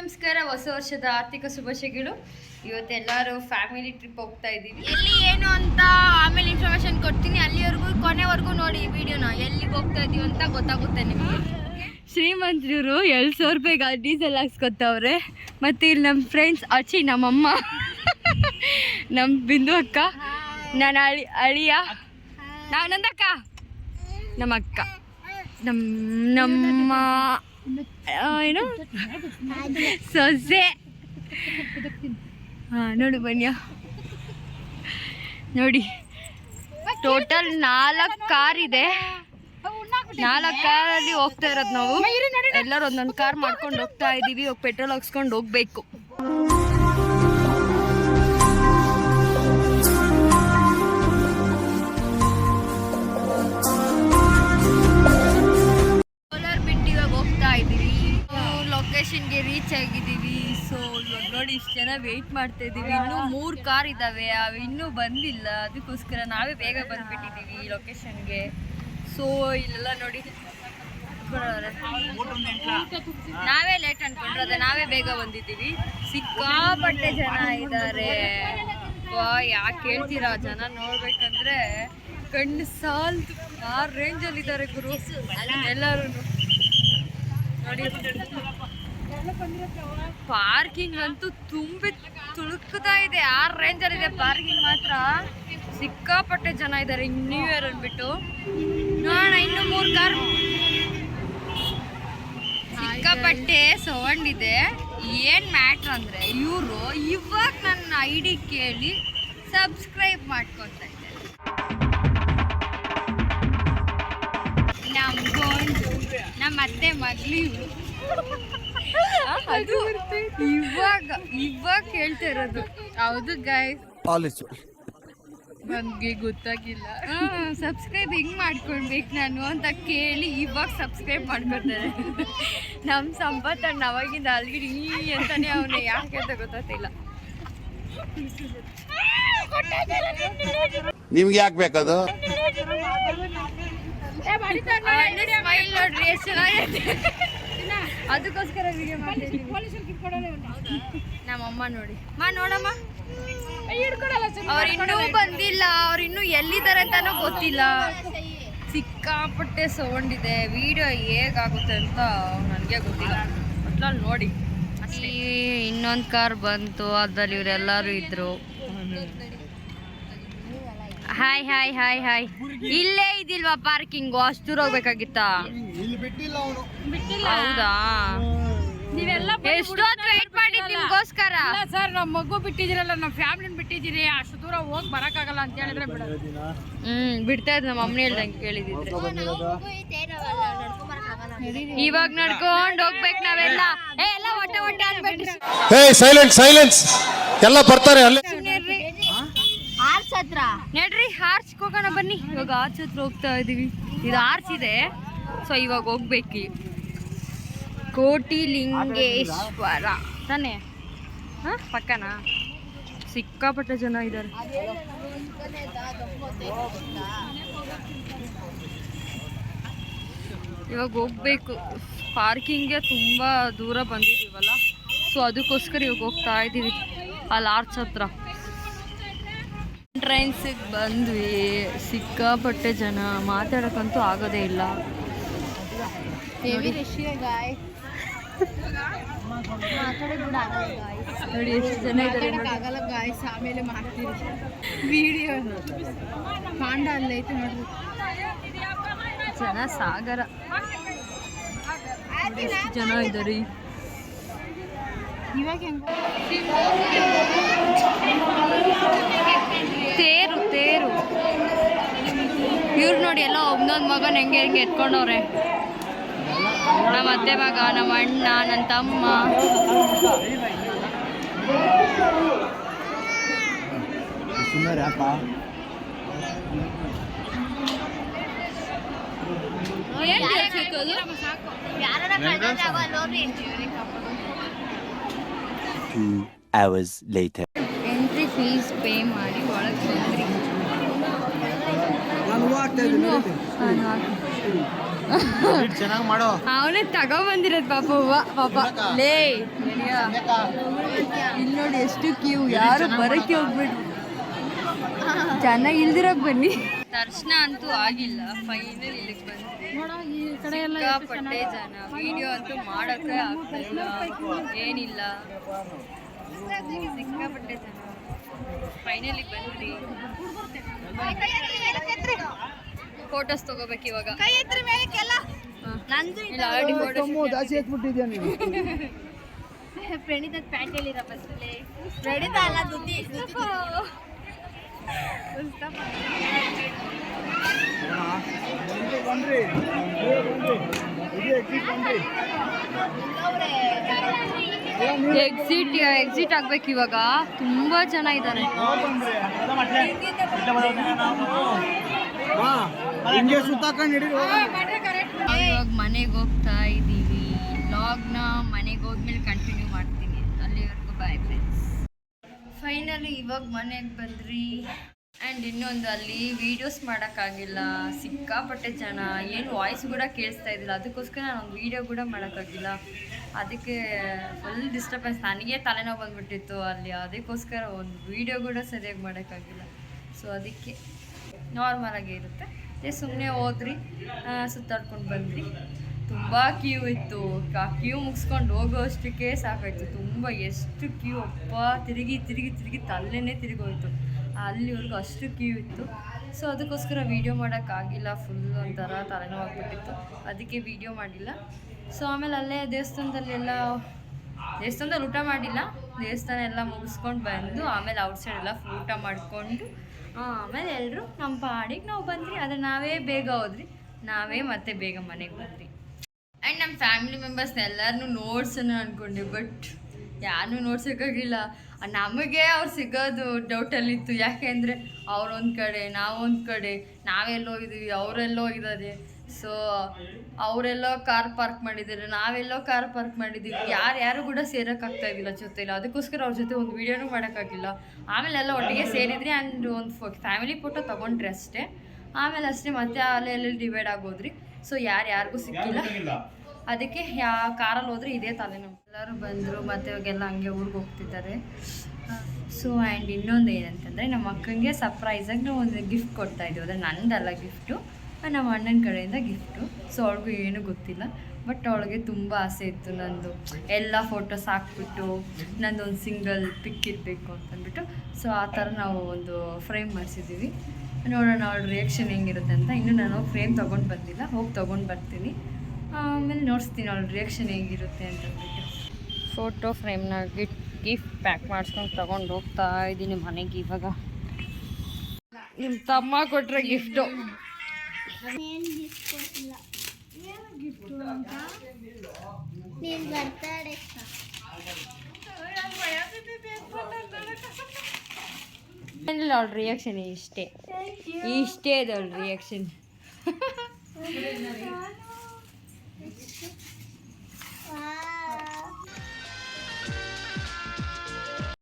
ನಮಸ್ಕಾರ. ಹೊಸ ವರ್ಷದ ಆರ್ಥಿಕ ಶುಭಾಶಯಗಳು. ಇವತ್ತೆಲ್ಲರೂ ಫ್ಯಾಮಿಲಿ ಟ್ರಿಪ್ ಹೋಗ್ತಾ ಇದ್ದೀವಿ. ಎಲ್ಲಿ ಏನು ಅಂತ ಆಮೇಲೆ ಇನ್ಫಾರ್ಮೇಶನ್ ಕೊಡ್ತೀನಿ. ಅಲ್ಲಿವರೆಗೂ ಕೊನೆವರೆಗೂ ನೋಡಿ ಈ ವಿಡಿಯೋನ. ಎಲ್ಲಿಗೆ ಹೋಗ್ತಾ ಇದೀವಿ ಅಂತ ಗೊತ್ತಾಗುತ್ತೆ ನಿಮಗೆ. ಶ್ರೀಮಂತರು 2,000 ರೂಪಾಯಿಗೆ ಡೀಸೆಲ್ ಹಾಕ್ಸ್ಕೊತವ್ರೆ. ಮತ್ತು ಇಲ್ಲಿ ನಮ್ಮ ಫ್ರೆಂಡ್ಸ್ ಅಚ್ಚಿ, ನಮ್ಮಮ್ಮ, ನಮ್ಮ ಬಿಂದು ಅಕ್ಕ, ನನ್ನ ಅಳಿಯ, ನಂದಕ್ಕ, ನಮ್ಮ ಅಕ್ಕ, ನಮ್ಮ ಏನು ಸೊಸೆ. ಹಾಂ ನೋಡಿ ಬನ್ನಿ, ನೋಡಿ ಟೋಟಲ್ 4 ಕಾರ್ ಇದೆ. 4 ಕಾರಲ್ಲಿ ಹೋಗ್ತಾ ಇರೋದು ನಾವು. ಎಲ್ಲರೂ ಒಂದೊಂದು ಕಾರ್ ಮಾಡ್ಕೊಂಡು ಹೋಗ್ತಾ ಇದ್ದೀವಿ. ಇವಾಗ ಪೆಟ್ರೋಲ್ ಹಾಕ್ಸ್ಕೊಂಡು ಹೋಗ್ಬೇಕು. ಕೋಲಾರ ಬಿಟ್ಟು ಇವಾಗ ಹೋಗ್ತಾ ಇದ್ದೀವಿ. ಲೊಕೇಶನ್ಗೆ ರೀಚ್ ಆಗಿದ್ದೀವಿ. ಸೊ ಇವಾಗ ನೋಡಿ ಇಷ್ಟು ಜನ ವೆಯ್ಟ್ ಮಾಡ್ತಾ ಇದ್ದೀವಿ. ಇನ್ನೂ 3 ಕಾರ್ ಇದ್ದಾವೆ, ಅವು ಇನ್ನೂ ಬಂದಿಲ್ಲ. ಅದಕ್ಕೋಸ್ಕರ ನಾವೇ ಬೇಗ ಬಂದುಬಿಟ್ಟಿದ್ದೀವಿ ಲೊಕೇಶನ್ಗೆ. ಸೊ ಇಲ್ಲೆಲ್ಲ ನೋಡಿ ನಾವೇ ಲೇಟ್ ಅನ್ಕೊಂಡ್ರೆ ನಾವೇ ಬೇಗ ಬಂದಿದ್ದೀವಿ. ಸಿಕ್ಕಾಪಟ್ಟೆ ಜನ ಇದ್ದಾರೆ. ಯಾಕೆ ಹೇಳ್ತೀರಾ, ಜನ ನೋಡ್ಬೇಕಂದ್ರೆ ಕಣ್ಣು ಸಾಲ್ದು ಆ ರೇಂಜಲ್ಲಿ ಇದ್ದಾರೆ ಗುರು ಎಲ್ಲರೂ. ನೋಡಿ ಪಾರ್ಕಿಂಗ್ ಅಂತೂ ತುಂಬಿ ತುಳುಕ್ತಾ ಇದೆ. ಆ ರೇಂಜಲ್ಲಿದೆ ಪಾರ್ಕಿಂಗ್ ಮಾತ್ರ. ಸಿಕ್ಕಾಪಟ್ಟೆ ಜನ ಇದ್ದಾರೆ. ನ್ಯೂ ಇಯರ್ ಅಂದ್ಬಿಟ್ಟು ನೋಡೋಣ. ಇನ್ನು 3 ಕಾರ್. ಸಿಕ್ಕಾಪಟ್ಟೆ ಸೌಂಡ್ ಇದೆ. ಏನು ಮ್ಯಾಟ್ರ್ ಅಂದರೆ ಇವರು ಇವಾಗ ನನ್ನ ID ಕೇಳಿ ಸಬ್ಸ್ಕ್ರೈಬ್ ಮಾಡ್ಕೊತಾ ಇದ್ದಾರೆ. ನಮ್ಮ ಅತ್ತೆ ಮಗ್ಳು ಇವರು. ಅದು ಇವಾಗ ಹೇಳ್ತಾ ಇರೋದು. ಹೌದು ಗಾಯ್ಸ್, ನನಗೆ ಗೊತ್ತಾಗಿಲ್ಲ. ಸಬ್ಸ್ಕ್ರೈಬ್ ಹೆಂಗೆ ಮಾಡ್ಕೊಳ್ಬೇಕು ನಾನು ಅಂತ ಕೇಳಿ ಇವಾಗ ಸಬ್ಸ್ಕ್ರೈಬ್ ಮಾಡ್ಕೊತಾರೆ. ನಮ್ಮ ಸಂಪತ್ತಣ್ಣ ಅವಾಗಿಂದ ಅಲ್ಲಿಗೆ ಅಂತಾನೆ ಅವನು ಯಾಕೆ ಅಂತ ಗೊತ್ತಾಗ್ತಿಲ್ಲ. ನಿಮ್ಗೆ ಯಾಕೆ ಬೇಕದು? ಸ್ಮೈಲ್ ನೋಡ್ರಿ ಎಷ್ಟು ಚೆನ್ನಾಗೈತೆ. ಅದಕ್ಕೋಸ್ಕರ ವಿಡಿಯೋ ಮಾಡ್ತೀನಿ. ನಮ್ಮಮ್ಮ ನೋಡಿ ನೋಡಮ್ಮ, ಅವ್ರು ಇನ್ನೂ ಬಂದಿಲ್ಲ. ಅವ್ರು ಇನ್ನೂ ಎಲ್ಲಿದ್ದಾರೆ ಅಂತಾನೂ ಗೊತ್ತಿಲ್ಲ. ಸಿಕ್ಕಾಪಟ್ಟೆ ಸೌಂಡ್ ಇದೆ. ವಿಡಿಯೋ ಹೇಗಾಗುತ್ತೆ ಅಂತ ನನಗೆ ಗೊತ್ತಿಲ್ಲ. ಒಟ್ನಲ್ಲಿ ನೋಡಿ ಅಷ್ಟೇ. ಇನ್ನೊಂದು ಕಾರ್ ಬಂತು, ಅದ್ರಲ್ಲಿ ಇವರೆಲ್ಲರೂ ಇದ್ರು. Hi hi hi hi. ಇಲ್ಲೇ ಇದಿಲ್ವಾ ಪಾರ್ಕಿಂಗು? ಅಷ್ಟು ದೂರ ಹೋಗ್ಬೇಕಾಗಿತ್ತಾ? ಹೌದಾ? ಎಷ್ಟೊತ್ತು ವೇಟ್ ಮಾಡಿದ್ದು ನಿಮ್ಗೋಸ್ಕರ. ಸರ್, ನಮ್ಮ ಮಗು ಬಿಟ್ಟಿದ್ದೀರಲ್ಲ, ನಮ್ಮ ಫ್ಯಾಮಿಲಿನ ಬಿಟ್ಟಿದ್ದೀರಿ, ಅಷ್ಟು ದೂರ ಹೋಗಿ ಬರೋಕ್ಕಾಗಲ್ಲ ಅಂತ ಹೇಳಿದ್ರೆ ಬಿಡೋದು. ಬಿಡ್ತಾ ಇದ್ ನಮ್ಮ ಅಮ್ಮನ ಹೇಳ್ದಂಗೆ ಕೇಳಿದಿದ್ರೆ. ಇವಾಗ ನಡ್ಕೊಂಡು ಹೋಗ್ಬೇಕು ನಾವೆಲ್ಲ. ಎಲ್ಲ ಒಟ್ಟೆ ಅನ್ಬೇಡ್ರಿ. ಸೈಲೆನ್ಸ್ ಎಲ್ಲ ಬರ್ತಾರೆ. ಅಲ್ಲೇ ಆರ್ಚ್ ಹತ್ರ ನಡ್ರಿ, ಆರ್ಚ್ಗೆ ಹೋಗೋಣ ಬನ್ನಿ. ಇವಾಗ ಆರ್ಚ್ ಹತ್ರ ಹೋಗ್ತಾ ಇದೀವಿ. ಇದು ಆರ್ಚ್ ಇದೆ. ಸೊ ಇವಾಗ ಹೋಗ್ಬೇಕು. ಕೋಟಿಲಿಂಗೇಶ್ವರ ತಾನೇ? ಪಕ್ಕನಾ? ಸಿಕ್ಕಾಪಟ್ಟೆ ಜನ ಇದ್ದಾರೆ. ಇವಾಗ ಹೋಗ್ಬೇಕು. ಪಾರ್ಕಿಂಗ್ಗೆ ತುಂಬ ದೂರ ಬಂದಿದ್ದೀವಲ್ಲ, ಸೊ ಅದಕ್ಕೋಸ್ಕರ ಇವಾಗ ಹೋಗ್ತಾ ಇದ್ದೀವಿ ಅಲ್ಲಿ ಆರ್ಚ್ ಹತ್ರ. ಎಂಟ್ರೆನ್ಸಿಗೆ ಬಂದ್ವಿ. ಸಿಕ್ಕಾಪಟ್ಟೆ ಜನ, ಮಾತಾಡೋಕ್ಕಂತೂ ಆಗೋದೇ ಇಲ್ಲ. ನೋಡಿ ಎಷ್ಟು ಜನ ಇದ್ದಾರೆ. ಆಮೇಲೆ ಮಾಡ್ತೀವಿ ವಿಡಿಯೋ. ಕಾಂಡ ಅಲ್ಲೈತೆ ನೋಡ್ರಿ, ಜನ ಸಾಗರ. ಎಷ್ಟು ಜನ ಇದ್ದಾರೆ. ಇವಾಗ ತೇರು ಇವ್ರು ನೋಡಿ ಎಲ್ಲ ಒಂದೊಂದು ಮಗನ ಹೆಂಗೆ ಎತ್ಕೊಂಡವ್ರೆ. ನಮ್ಮ ಅತ್ತೆ ಮಗ, ನಮ್ಮ ಅಣ್ಣ, ನನ್ನ ತಮ್ಮ. ಎಂಟ್ರಿ ಫೀಸ್ ಪೇ ಮಾಡಿ ಒಳಗೆ ಬಂದ್ರಿ. ಚೆನ್ನಾಗಿ ಮಾಡೋ. ಅವನೇ ತಗೊಂಬಂದಿರೋದು ಪಾಪ ಹೂವ ಪಾಪ ಲೇ ನಡಿಯಾ. ಇಲ್ಲಿ ನೋಡಿ ಎಷ್ಟು ಕ್ಯೂ, ಯಾರು ಬರಕ್ಕೆ ಹೋಗ್ಬಿಡ್ರಿ, ಜನ ಇಲ್ದಿರೋಕ್ ಬನ್ನಿ. ದರ್ಶನ ಅಂತೂ ಆಗಿಲ್ಲ, ಫೈನಲ್ ಇಲ್ಲಿಗೆ ಬಂದ್ವಿ. ಸಿಕ್ಕಾಪಟ್ಟೆ ಜನ, ವಿಡಿಯೋ ಅಂತೂ ಮಾಡಕ್ಕೆ ಆಗ್ತಿಲ್ಲ, ಏನಿಲ್ಲ, ಸಿಕ್ಕಾಪಟ್ಟೆ ಜನ. ಫೈನಲಿ ಬಂದ್ವಿ. ಫೋಟೋಸ್ ತಗೋಬೇಕು ಇವಾಗ. ಆಲ್ರೆಡಿ ಪ್ರಣೀತ ಪ್ಯಾಂಟ್ ಹೇಳಿರ ಬಸ್ಸಲ್ಲಿ. ಪ್ರಣೀತ ಅಲ್ಲ ದುಡ್ಡಿ. ಎಕ್ಸಿಟ್ ಆಗ್ಬೇಕು ಇವಾಗ. ತುಂಬಾ ಜನ ಇದ್ದಾರೆ. ಇವಾಗ ಮನೆಗೆ ಹೋಗ್ತಾ ಇದ್ದೀವಿ. ಲಾಗ್ನ ಮನೆಗೆ ಹೋದ್ಮೇಲೆ ಕಂಟಿನ್ಯೂ ಮಾಡ್ತೀನಿ. ಅಲ್ಲಿವರೆಗೂ ಬಾಯ್ ಫ್ರೆಂಡ್ಸ್. ಫೈನಲಿ ಇವಾಗ ಮನೆಗೆ ಬಂದ್ರಿ. ಆ್ಯಂಡ್ ಇನ್ನೊಂದು, ಅಲ್ಲಿ ವೀಡಿಯೋಸ್ ಮಾಡೋಕ್ಕಾಗಿಲ್ಲ, ಸಿಕ್ಕಾಪಟ್ಟೆ ಜನ, ಏನು ವಾಯ್ಸ್ ಕೂಡ ಕೇಳಿಸ್ತಾ ಇದ್ದಿಲ್ಲ. ಅದಕ್ಕೋಸ್ಕರ ನಾನು ಒಂದು ವೀಡಿಯೋ ಕೂಡ ಮಾಡೋಕ್ಕಾಗಿಲ್ಲ. ಅದಕ್ಕೆ ಫುಲ್ ಡಿಸ್ಟರ್ಬೆನ್ಸ್, ನನಗೆ ತಲೆನೋವು ಬಂದುಬಿಟ್ಟಿತ್ತು ಅಲ್ಲಿ. ಅದಕ್ಕೋಸ್ಕರ ಒಂದು ವೀಡಿಯೋ ಕೂಡ ಸರಿಯಾಗಿ ಮಾಡೋಕ್ಕಾಗಿಲ್ಲ. ಸೊ ಅದಕ್ಕೆ ನಾರ್ಮಲಾಗೇ ಇರುತ್ತೆ. ಸುಮ್ಮನೆ ಹೋದ್ರಿ, ಸುತ್ತಾಡ್ಕೊಂಡು ಬಂದ್ರಿ. ತುಂಬ ಕ್ಯೂ ಇತ್ತು. ಆ ಕ್ಯೂ ಮುಗಿಸ್ಕೊಂಡು ಹೋಗೋ ಅಷ್ಟಕ್ಕೆ ಸಾಕಾಯಿತು. ತುಂಬ ಎಷ್ಟು ಕ್ಯೂ ಅಪ್ಪ, ತಿರುಗಿ ತಲೆನೇ ತಿರುಗೋಯ್ತು. ಅಲ್ಲಿವರೆಗೂ ಅಷ್ಟು ಕ್ಯೂ ಇತ್ತು. ಸೊ ಅದಕ್ಕೋಸ್ಕರ ವೀಡಿಯೋ ಮಾಡೋಕ್ಕಾಗಿಲ್ಲ. ಫುಲ್ ಒಂಥರ ತಲೆನೋವು ಆಗ್ಬಿಟ್ಟಿತ್ತು, ಅದಕ್ಕೆ ವೀಡಿಯೋ ಮಾಡಿಲ್ಲ. ಸೊ ಆಮೇಲೆ ಅಲ್ಲೇ ದೇವಸ್ಥಾನದಲ್ಲಿ ಊಟ ಮಾಡಿಲ್ಲ. ದೇವಸ್ಥಾನ ಎಲ್ಲ ಮುಗಿಸ್ಕೊಂಡು ಬಂದು ಆಮೇಲೆ ಔಟ್ಸೈಡ್ ಎಲ್ಲ ಊಟ ಮಾಡಿಕೊಂಡು ಆಮೇಲೆ ಎಲ್ಲರೂ ನಮ್ಮ ಪಾಡಿಗೆ ನಾವು ಬಂದ್ರಿ. ಆದರೆ ನಾವೇ ಬೇಗ ಹೋದ್ರಿ, ನಾವೇ ಮತ್ತೆ ಬೇಗ ಮನೆಗೆ ಬಂದ್ರಿ. ಆ್ಯಂಡ್ ನಮ್ಮ ಫ್ಯಾಮಿಲಿ ಮೆಂಬರ್ಸ್ನ ಎಲ್ಲರನ್ನೂ ನೋಡ್ಸೋಣ ಅಂದ್ಕೊಂಡೆ, ಬಟ್ ಯಾರನ್ನೂ ನೋಡ್ಸೋಕ್ಕಾಗಿಲ್ಲ. ನಮಗೆ ಅವ್ರು ಸಿಗೋದು ಡೌಟಲ್ಲಿತ್ತು. ಯಾಕೆಂದರೆ ಅವ್ರೊಂದು ಕಡೆ, ನಾವೊಂದು ಕಡೆ, ನಾವೆಲ್ಲೋ ಹೋಗಿದ್ದೀವಿ, ಅವರೆಲ್ಲೋ ಹೋಗಿದ್ದಾರೆ. ಸೊ ಅವರೆಲ್ಲೋ ಕಾರ್ ಪಾರ್ಕ್ ಮಾಡಿದ್ದಾರೆ, ನಾವೆಲ್ಲೋ ಕಾರ್ ಪಾರ್ಕ್ ಮಾಡಿದ್ದೀವಿ. ಯಾರು ಕೂಡ ಸೇರೋಕ್ಕಾಗ್ತಾ ಇದ್ದಿಲ್ಲ ಜೊತೆಲಿ. ಅದಕ್ಕೋಸ್ಕರ ಅವ್ರ ಜೊತೆ ಒಂದು ವೀಡಿಯೋನೂ ಮಾಡೋಕ್ಕಾಗಿಲ್ಲ. ಆಮೇಲೆ ಎಲ್ಲ ಒಟ್ಟಿಗೆ ಸೇರಿದ್ರಿ. ಆ್ಯಂಡ್ ಒಂದು ಫ್ಯಾಮಿಲಿ ಫೋಟೋ ತೊಗೊಂಡ್ರಿ ಅಷ್ಟೇ. ಆಮೇಲೆ ಅಷ್ಟೇ ಮತ್ತೆ ಅಲ್ಲೆಲ್ಲಿ ಡಿವೈಡ್ ಆಗೋದ್ರಿ. ಸೊ ಯಾರಿಗೂ ಸಿಕ್ಕಿಲ್ಲ. ಅದಕ್ಕೆ ಕಾರಲ್ಲಿ ಹೋದರೆ ಇದೇ ತಲೆನೋವು. ಎಲ್ಲರೂ ಬಂದರು, ಮತ್ತು ಇವಾಗೆಲ್ಲ ಹಂಗೆ ಊರಿಗೆ ಹೋಗ್ತಿದ್ದಾರೆ. ಸೊ ಆ್ಯಂಡ್ ಇನ್ನೊಂದು ಏನಂತಂದರೆ, ನಮ್ಮ ಅಕ್ಕಂಗೆ ಸರ್ಪ್ರೈಸಾಗಿ ನಾವು ಒಂದು ಗಿಫ್ಟ್ ಕೊಡ್ತಾಯಿದ್ದೀವಿ. ಅಂದರೆ ನಂದಲ್ಲ ಗಿಫ್ಟು, ನಮ್ಮ ಅಣ್ಣನ ಕಡೆಯಿಂದ ಗಿಫ್ಟು. ಸೊ ಅವಳಿಗೂ ಏನೂ ಗೊತ್ತಿಲ್ಲ, ಬಟ್ ಅವಳಿಗೆ ತುಂಬ ಆಸೆ ಇತ್ತು ನಂದು ಎಲ್ಲ ಫೋಟೋಸ್ ಹಾಕ್ಬಿಟ್ಟು ನಂದೊಂದು ಸಿಂಗಲ್ ಪಿಕ್ ಇರಬೇಕು ಅಂತಂದ್ಬಿಟ್ಟು. ಸೊ ಆ ಥರ ನಾವು ಒಂದು ಫ್ರೇಮ್ ಮಾಡಿಸಿದ್ದೀವಿ. ನೋಡೋಣ ಅವಳ ರಿಯಾಕ್ಷನ್ ಹೆಂಗಿರುತ್ತೆ ಅಂತ. ಇನ್ನೂ ನಾನು ಫ್ರೇಮ್ ತೊಗೊಂಡು ಬಂದಿಲ್ಲ, ಹೋಗಿ ತೊಗೊಂಡು ಬರ್ತೀನಿ. ಆಮೇಲೆ ನೋಡಿಸ್ತೀನಿ ಅವಳ ರಿಯಾಕ್ಷನ್ ಹೇಗಿರುತ್ತೆ ಅಂತಂದ್ಬಿಟ್ಟು. ಫೋಟೋ ಫ್ರೇಮ್ನ ಗಿಫ್ಟ್ ಪ್ಯಾಕ್ ಮಾಡಿಸ್ಕೊಂಡು ತೊಗೊಂಡು ಹೋಗ್ತಾ ಇದ್ದೀನಿ ಮನೆಗೆ. ಇವಾಗ ನಿಮ್ಮ ತಮ್ಮ ಕೊಟ್ಟರೆ ಗಿಫ್ಟು. ಅವಳ ರಿಯಾಕ್ಷನ್ ಇಷ್ಟೇ ಇದೆ ಅವಳ ರಿಯಾಕ್ಷನ್. Wow.